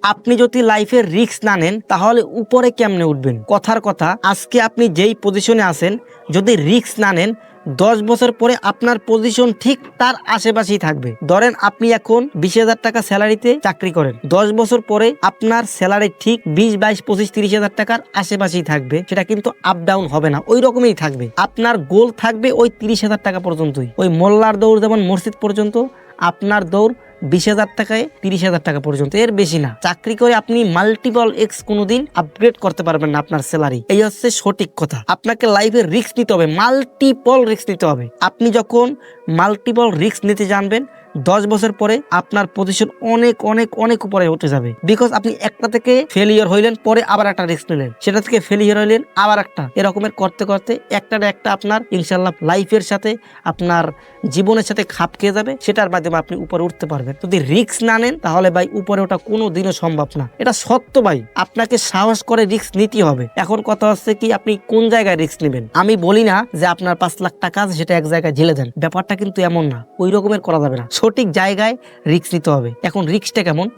আপনি যদি লাইফের রিস্ক না নেন তাহলে উপরে কেমনে উঠবেন? কথার কথা, আজকে আপনি যেই পজিশনে আছেন যদি রিস্ক না নেন 10 বছর পরে আপনার পজিশন ঠিক তার আশেপাশেই থাকবে। ধরেন আপনি এখন 20,000 টাকা স্যালারিতে চাকরি করেন, 10 বছর পরে আপনার স্যালারি ঠিক 20, 22, 25, 30,000 টাকার আশেপাশেই থাকবে। সেটা কিন্তু আপ ডাউন হবে না, ওই রকমই থাকবে। আপনার গোল থাকবে ওই 30,000 টাকা পর্যন্তই। ওই মোল্লার দৌড় যেমন মসজিদ পর্যন্ত, আপনার দৌড় 20,000 টাকায় 30,000 টাকা পর্যন্ত, এর বেশি না। চাকরি করে আপনি মাল্টিপল এক্স কোনোদিন আপগ্রেড করতে পারবেন না আপনার স্যালারি। এই হচ্ছে সঠিক কথা। আপনাকে লাইফে রিস্ক নিতে হবে, মাল্টিপল রিস্ক নিতে হবে। আপনি যখন মাল্টিপল রিস্ক নিতে জানবেন 10 বছর পরে আপনার পজিশন অনেক অনেক অনেক উপরে উঠে যাবে। বিকজ আপনি একটা থেকে ফেলিয়ার হইলেন, পরে আবার একটা রিস্ক নিলেন, সেটা থেকে ফেলিয়ার হইলেন, আবার একটা, এরকমের করতে করতে একটা না একটা আপনার ইনশাল্লাহ লাইফের সাথে আপনার জীবনের সাথে খাপ খেয়ে যাবে। সেটার মাধ্যমে আপনি উপরে উঠতে পারবেন। যদি রিস্ক না নেন তাহলে ভাই উপরে ওঠা কোনো দিনও সম্ভব না। এটা সত্য ভাই, আপনাকে সাহস করে রিস্ক নিতে হবে। এখন কথা হচ্ছে কি আপনি কোন জায়গায় রিস্ক নেবেন। আমি বলি না যে আপনার 5 লাখ টাকা আছে সেটা এক জায়গায় ঝেলে দেন, ব্যাপারটা কিন্তু এমন না, ওই রকমের করা যাবে না। সঠিক জায়গায় রিস্ক নিতে হবে। এখন রিস্কটা কেমন?